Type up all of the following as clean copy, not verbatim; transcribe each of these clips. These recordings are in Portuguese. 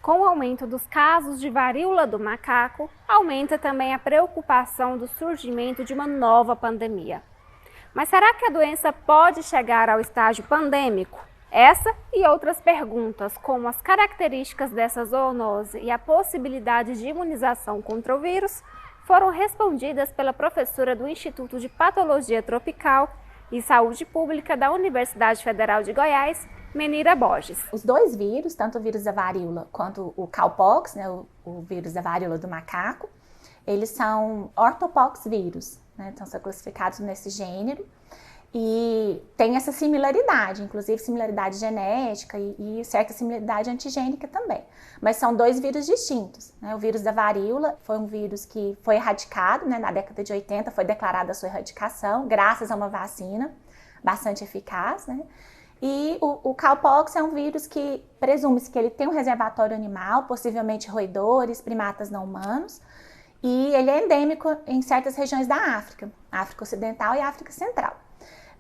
Com o aumento dos casos de varíola do macaco, aumenta também a preocupação do surgimento de uma nova pandemia. Mas será que a doença pode chegar ao estágio pandêmico? Essa e outras perguntas, como as características dessa zoonose e a possibilidade de imunização contra o vírus, foram respondidas pela professora do Instituto de Patologia Tropical e Saúde Pública da Universidade Federal de Goiás, Menira Borges. Os dois vírus, tanto o vírus da varíola quanto o cowpox, né, o vírus da varíola do macaco, eles são orthopox vírus, né, então são classificados nesse gênero e tem essa similaridade, inclusive similaridade genética e certa similaridade antigênica também. Mas são dois vírus distintos, né? O vírus da varíola foi um vírus que foi erradicado, né, na década de 80, foi declarada a sua erradicação, graças a uma vacina bastante eficaz, né? E o cowpox é um vírus que presume-se que ele tem um reservatório animal, possivelmente roedores, primatas não humanos, e ele é endêmico em certas regiões da África, África Ocidental e África Central.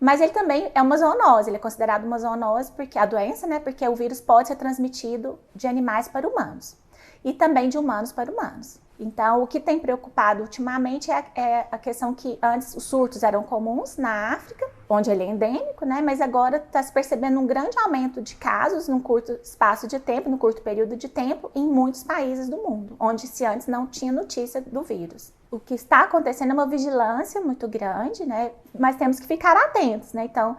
Mas ele também é uma zoonose, ele é considerado uma zoonose porque a doença, né, porque o vírus pode ser transmitido de animais para humanos e também de humanos para humanos. Então, o que tem preocupado ultimamente é a questão que antes os surtos eram comuns na África, onde ele é endêmico, né? Mas agora está se percebendo um grande aumento de casos num curto espaço de tempo, num curto período de tempo, em muitos países do mundo, onde se antes não tinha notícia do vírus. O que está acontecendo é uma vigilância muito grande, né? Mas temos que ficar atentos, né? Então,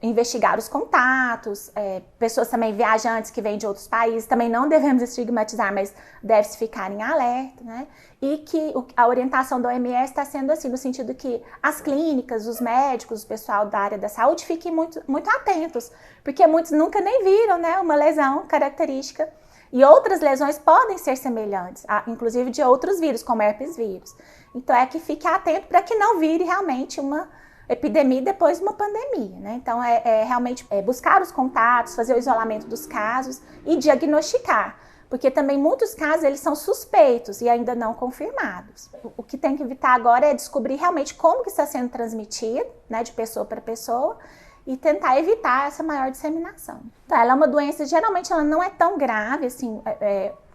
investigar os contatos, pessoas também viajantes que vêm de outros países, também não devemos estigmatizar, mas deve-se ficar em alerta, né? E que a orientação da OMS está sendo assim, no sentido que as clínicas, os médicos, o pessoal da área da saúde fiquem muito, muito atentos, porque muitos nunca nem viram, né, uma lesão característica, e outras lesões podem ser semelhantes, inclusive de outros vírus, como herpes vírus. Então é que fique atento para que não vire realmente uma epidemia depois de uma pandemia, né? Então realmente buscar os contatos, fazer o isolamento dos casos e diagnosticar, porque também muitos casos eles são suspeitos e ainda não confirmados. O que tem que evitar agora é descobrir realmente como que está sendo transmitido, né, de pessoa para pessoa, e tentar evitar essa maior disseminação. Então, ela é uma doença, geralmente ela não é tão grave, assim,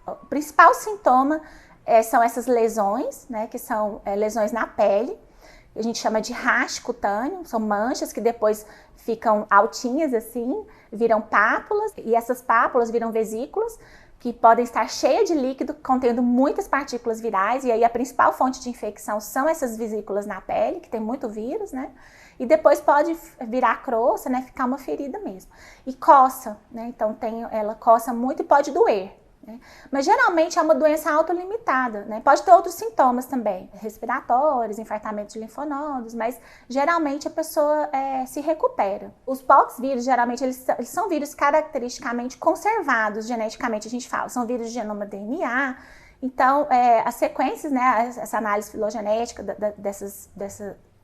o principal sintoma são essas lesões, né, que são lesões na pele. A gente chama de rash cutâneo, são manchas que depois ficam altinhas assim, viram pápulas, e essas pápulas viram vesículas, que podem estar cheias de líquido, contendo muitas partículas virais, e aí a principal fonte de infecção são essas vesículas na pele, que tem muito vírus, né? E depois pode virar crosta, né? Ficar uma ferida mesmo. E coça, né? Então ela coça muito e pode doer. Mas geralmente é uma doença autolimitada, né? Pode ter outros sintomas também, respiratórios, infartamento de linfonodos, mas geralmente a pessoa se recupera. Os poxvírus, geralmente, eles são vírus caracteristicamente conservados geneticamente, a gente fala, são vírus de genoma DNA. Então, as sequências, né, essa análise filogenética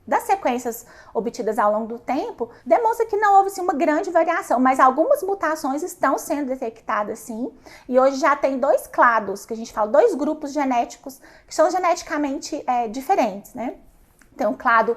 das sequências obtidas ao longo do tempo, demonstra que não houve assim, uma grande variação, mas algumas mutações estão sendo detectadas sim, e hoje já tem dois clados, que a gente fala, dois grupos genéticos que são geneticamente diferentes, né? Tem um clado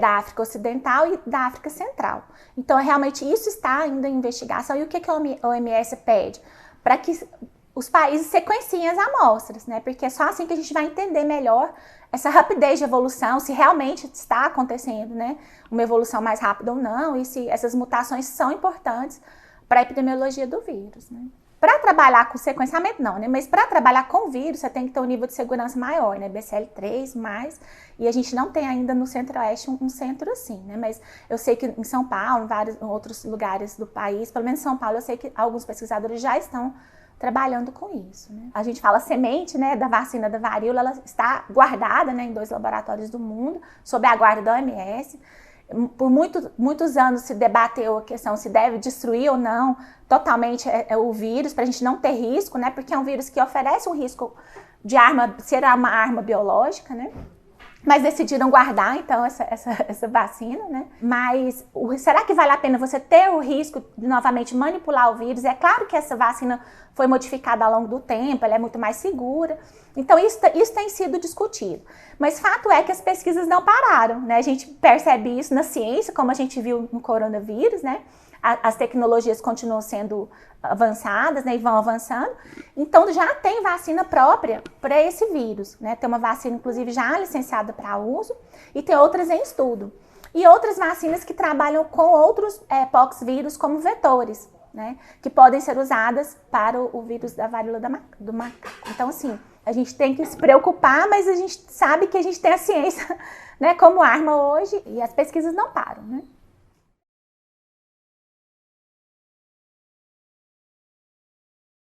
da África Ocidental e da África Central. Então, realmente, isso está ainda em investigação, e o que a OMS pede? Para que os países sequenciem as amostras, né? Porque é só assim que a gente vai entender melhor essa rapidez de evolução, se realmente está acontecendo, né, uma evolução mais rápida ou não, e se essas mutações são importantes para a epidemiologia do vírus, né. Para trabalhar com sequenciamento, não, né, mas para trabalhar com vírus, você tem que ter um nível de segurança maior, né, BCL3+, e a gente não tem ainda no Centro-Oeste um centro assim, né, mas eu sei que em São Paulo, em vários outros lugares do país, pelo menos em São Paulo, eu sei que alguns pesquisadores já estão trabalhando com isso, né? A gente fala a semente, né, da vacina da varíola, ela está guardada, né, em 2 laboratórios do mundo, sob a guarda da OMS. Por muitos anos se debateu a questão se deve destruir ou não totalmente o vírus, para a gente não ter risco, né, porque é um vírus que oferece um risco de ser uma arma biológica, né? Mas decidiram guardar, então, essa vacina, né? Mas será que vale a pena você ter o risco de novamente manipular o vírus? É claro que essa vacina foi modificada ao longo do tempo, ela é muito mais segura. Então, isso tem sido discutido. Mas fato é que as pesquisas não pararam, né? A gente percebe isso na ciência, como a gente viu no coronavírus, né? as tecnologias continuam sendo avançadas, né, e vão avançando. Então, já tem vacina própria para esse vírus, né? Tem uma vacina, inclusive, já licenciada para uso e tem outras em estudo. E outras vacinas que trabalham com outros poxvírus como vetores, né? Que podem ser usadas para o vírus da varíola do macaco. Então, assim, a gente tem que se preocupar, mas a gente sabe que a gente tem a ciência, né, como arma hoje e as pesquisas não param, né?